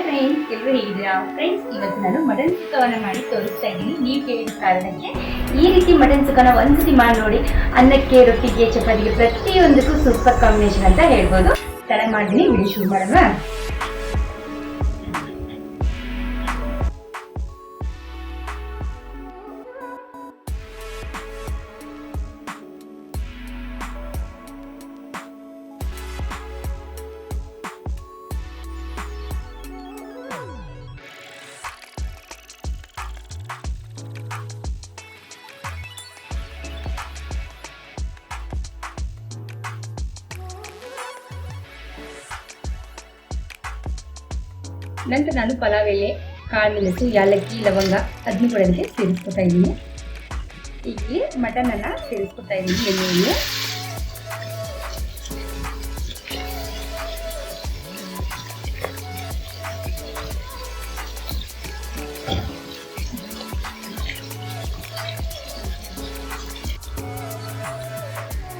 Friends, ಎಲ್ಲರೂ ಹೇಗಿದ್ದೀರಾ? Friends, ಇವತ್ತು ನಾನು ಮಟನ್ ಸುಕ್ಕವನ್ನು ಮಾಡಿ ತೋರಿಸ್ತಾ ಇದ್ದೀನಿ. ನೀವು ಕೇಳಿದ ಕಾರಣಕ್ಕೆ ಈ ರೀತಿ ಮಟನ್ ಸುಕ್ಕನ ಒಂದ್ಸತಿ ಮಾಡಿ ನೋಡಿ. ಅನ್ನಕ್ಕೆ, ರೊಟ್ಟಿಗೆ, ಚಪಾತಿಗೆ ಪ್ರತಿಯೊಂದಕ್ಕೂ ಸೂಪರ್ ಕಾಂಬಿನೇಷನ್ ಅಂತ ಹೇಳ್ಬೋದು. ತಡ ಮಾಡಿದ್ದೀನಿ, ವಿಡಿಯೋ ಶುರು ಮಾಡೋಣ. ನಂತರ ನಾನು ಪಲಾವ್ ಎಲೆ, ಕಾಳು ಮೆಣಸು, ಯಾಲಕ್ಕಿ, ಲವಂಗ ಅದನ್ನು ಕೂಡ ಅದಕ್ಕೆ ಸೇರಿಸ್ಕೊತಾ ಇದ್ದೀನಿ. ಇಲ್ಲಿ ಮಟನನ್ನು ಸೇರಿಸ್ಕೊತಾ ಇದ್ದೀನಿ ಎಣ್ಣೆಯಲ್ಲಿ.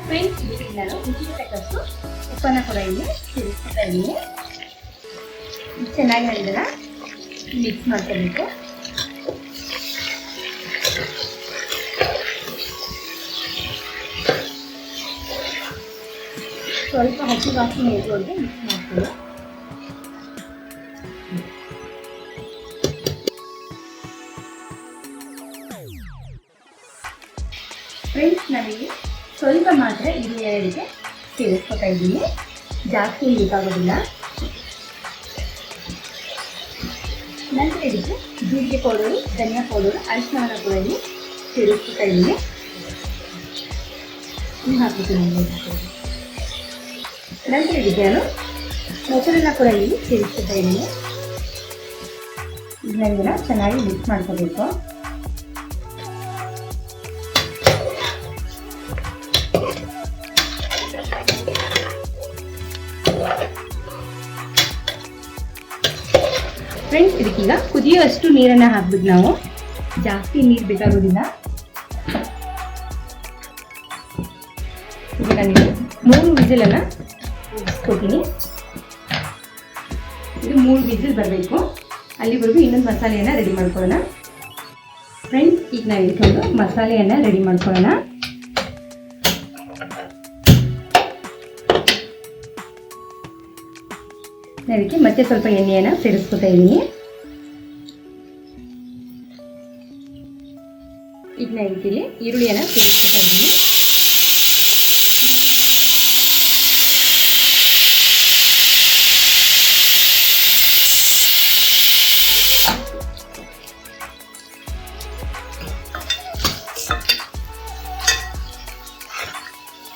ಫ್ರೆಂಡ್ಸ್, ಇದಕ್ಕೆ ನಾನು ರುಚಿಗೆ ತಕ್ಕಷ್ಟು ಉಪ್ಪನ್ನು ಕೂಡ ಇಲ್ಲಿ ಸೇರಿಸ್ಕೊತಾ ಇದ್ದೀನಿ. ಚೆನ್ನಾಗಿ ಇದನ್ನ ಮಿಕ್ಸ್ ಮಾಡ್ಕೋಬೇಕು. ಸ್ವಲ್ಪ ಹಸಿ ವಾಸನೆ ಇರೋವರೆಗೆ ಮಿಕ್ಸ್ ಮಾಡ್ಕೊಳ್ಳಿ. ಫ್ರೆಂಡ್ಸ್, ನಾವಿಲ್ಲಿ ಸ್ವಲ್ಪ ಮಾತ್ರ ಈರುಳ್ಳಿಗೆ ಸೇರಿಸ್ಕೊತಾ ಇದ್ದೀನಿ, ಜಾಸ್ತಿ ಬೇಕಾಗೋದಿಲ್ಲ. ನಂತರ ಇದಕ್ಕೆ ಜೀರಿಗೆ ಪೌಡರು, ಧನಿಯಾ ಪೌಡರು, ಅರಿಶಿನವನ್ನು ಕೂಡ ಇಲ್ಲಿ ಸೇರಿಸ್ಕೊತಾ ಇದ್ದೀನಿ. ನಂತರ ಇದಕ್ಕೆ ನಾನು ಮೊಸರನ್ನ ಕೂಡ ಇಲ್ಲಿ ಸೇರಿಸ್ಕೊತಾ ಇದ್ದೀನಿ. ಇದನ್ನ ಚೆನ್ನಾಗಿ ಮಿಕ್ಸ್ ಮಾಡ್ಕೋಬೇಕು. ಫ್ರೆಂಡ್ಸ್, ಇದಕ್ಕೀಗ ಕುದಿಯುವಷ್ಟು ನೀರನ್ನು ಹಾಕ್ಬಿಟ್ಟು ನಾವು ಜಾಸ್ತಿ ನೀರು ಬೇಕಾಗೋದಿಲ್ಲ. ಈಗ ನಾನು 3 ವಿಸಿಲನ್ನು ಉಗಿಸ್ಕೊತೀನಿ. ಇದು 3 ವಿಸಿಲ್ ಬರಬೇಕು. ಅಲ್ಲಿವರೆಗೂ ಇನ್ನೊಂದು ಮಸಾಲೆಯನ್ನು ರೆಡಿ ಮಾಡ್ಕೊಳ್ಳೋಣ. ಫ್ರೆಂಡ್ಸ್, ಈಗ ನಾವು ಇದಕ್ಕೊಂದು ಮಸಾಲೆಯನ್ನು ರೆಡಿ ಮಾಡ್ಕೊಳ್ಳೋಣ. ಅದಕ್ಕೆ ಮತ್ತೆ ಸ್ವಲ್ಪ ಎಣ್ಣೆಯನ್ನು ಸೇರಿಸ್ಕೊತಾ ಇದ್ದೀನಿ. ಈಗ ನಾನು ಇದಕ್ಕೆ ಈರುಳ್ಳಿಯನ್ನು ಸೇರಿಸ್ಕೊತಾ ಇದ್ದೀನಿ.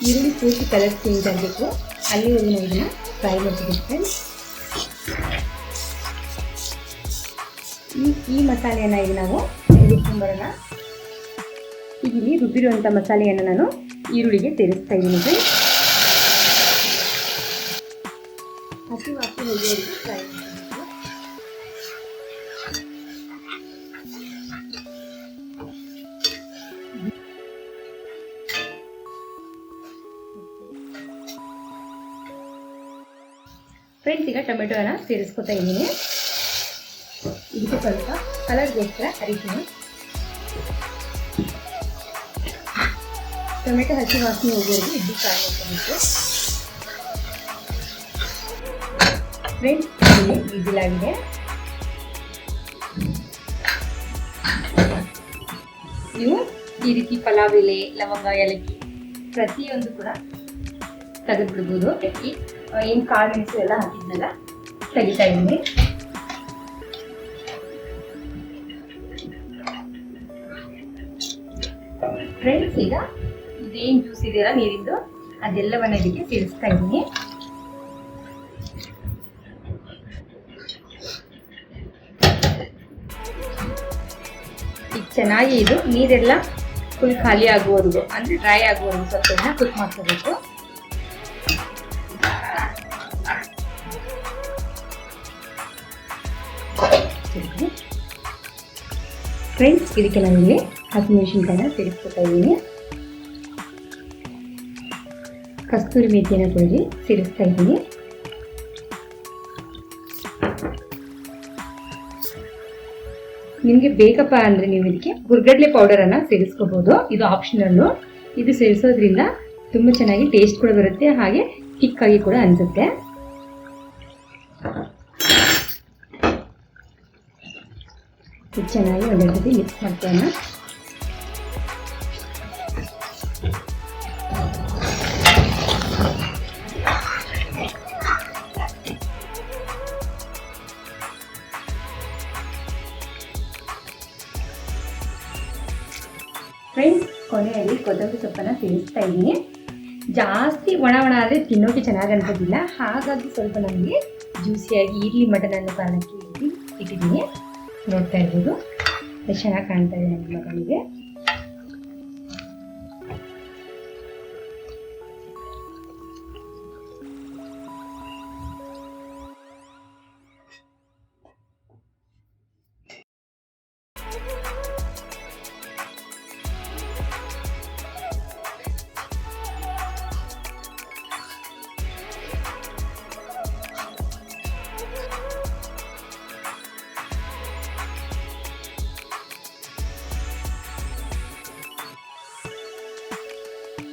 ಈರುಳ್ಳಿ ಪೂರ್ತಿ ಕಲರ್ ಚೇಂಜ್ ಆಗಬೇಕು, ಅಲ್ಲಿವರೆಗೂ ನಾವು ಇದನ್ನು ಫ್ರೈ ಮಾಡ್ಕೋಬೇಕು. ಈ ಮಸಾಲೆಯನ್ನು ಈಗ ನಾವು ರುಬ್ಕೊಂಡ್ಬರೋಣ. ಈಗ ಇಲ್ಲಿ ರುಬ್ಬಿರುವಂಥ ಮಸಾಲೆಯನ್ನು ನಾನು ಈರುಳ್ಳಿಗೆ ಸೇರಿಸ್ತಾ ಇದ್ದೀನಿ. ಹಸಿ ವಾಸನೆ ಹೋಗುವವರೆಗೂ ಫ್ರೈ ಮಾಡಬೇಕು. ಫ್ರೆಂಡ್ಸ್, ಈಗ ಟೊಮೆಟೊನ ಸೇರಿಸ್ಕೊತಾ ಇದ್ದೀನಿ. ಇದಕ್ಕೆ ಸ್ವಲ್ಪ ಕಲರ್ಗೋಸ್ಕರ ಅರಿಶಿನ, ಟೊಮೆಟೊ ಹಸಿ ವಾಸನೆ ಹೋಗೋವರೆಗೂ ಇದ್ದು ಫ್ರೈ ಮಾಡ್ಕೋಬೇಕು. ಫ್ರೆಂಡ್ಸ್, ಇಲ್ಲಿ ವಿಸಿಲಾಗಿದೆ. ನೀವು ಈ ರೀತಿ ಪಲಾವ್ ಎಲೆ, ಲವಂಗ, ಏಲಕ್ಕಿ ಪ್ರತಿಯೊಂದು ಕೂಡ ತೆಗೆದುಬಿಡ್ಬೋದು. ಏನು ಕಾಳು ಮೆಣಸು ಎಲ್ಲ ಹಾಕಿದ್ನಲ್ಲ ತೆಗಿತಾ ಇದ್ದೀನಿ. ಫ್ರೆಂಡ್ಸ್, ಈಗ ಇದೇನು ಜ್ಯೂಸ್ ಇದೆಯಲ್ಲ ನೀರಿಂದು, ಅದೆಲ್ಲವನ್ನ ಇದಕ್ಕೆ ಸೇರಿಸ್ತಾ ಇದ್ದೀನಿ. ಈಗ ಚೆನ್ನಾಗಿ ಇದು ನೀರೆಲ್ಲ ಫುಲ್ ಖಾಲಿ ಆಗುವವರೆಗೂ, ಅಂದರೆ ಡ್ರೈ ಆಗುವವರೆಗೂ ಸ್ವಲ್ಪ ಕುಕ್ ಮಾಡ್ಕೋಬೇಕು. ಫ್ರೆಂಡ್ಸ್, ಇದಕ್ಕೆ ನಾನಿಲ್ಲಿ ಹಸಿಮೆಣಸಿನಕಾಯಿನ ಸೇರಿಸ್ಕೊತಾ ಇದ್ದೀನಿ. ಕಸ್ತೂರಿ ಮೇಥಿಯನ್ನು ಕೂಡ ಸೇರಿಸ್ತಾ ಇದ್ದೀನಿ. ನಿಮಗೆ ಬೇಕಪ್ಪ ಅಂದರೆ ನೀವು ಇದಕ್ಕೆ ಹುರ್ಗಡ್ಲೆ ಪೌಡರನ್ನು ಸೇರಿಸ್ಕೋಬೋದು. ಇದು ಆಪ್ಷನಲ್ಲು. ಇದು ಸೇರಿಸೋದ್ರಿಂದ ತುಂಬ ಚೆನ್ನಾಗಿ ಟೇಸ್ಟ್ ಕೂಡ ಬರುತ್ತೆ, ಹಾಗೆ ತಿಕ್ಕಾಗಿ ಕೂಡ ಅನಿಸುತ್ತೆ. ಇದು ಚೆನ್ನಾಗಿ ಒಂದೆರಡು ಸತಿ ಮಿಕ್ಸ್ ಮಾಡ್ಕೊಳ್ಳೋಣ. ಫ್ರೆಂಡ್ಸ್, ಕೊನೆಯಲ್ಲಿ ಕೊತ್ತಂಬರಿ ಸೊಪ್ಪನ್ನು ಸೇರಿಸ್ತಾ ಇದ್ದೀನಿ. ಜಾಸ್ತಿ ಒಣ ಆದರೆ ತಿನ್ನೋಕೆ ಚೆನ್ನಾಗಿ ಅನ್ಸೋದಿಲ್ಲ, ಹಾಗಾಗಿ ಸ್ವಲ್ಪ ನಮಗೆ ಜ್ಯೂಸಿಯಾಗಿ ಈರುಳ್ಳಿ ಮಟನ್ ಅನ್ನೋ ಕಾರಣಕ್ಕೆ ಇಟ್ಟಿದ್ದೀನಿ. ನೋಡ್ತಾ ಇರ್ಬೋದು ಎಷ್ಟು ಚೆನ್ನಾಗಿ ಕಾಣ್ತಾ ಇದೆ ನನ್ನ ಮಗಳಿಗೆ.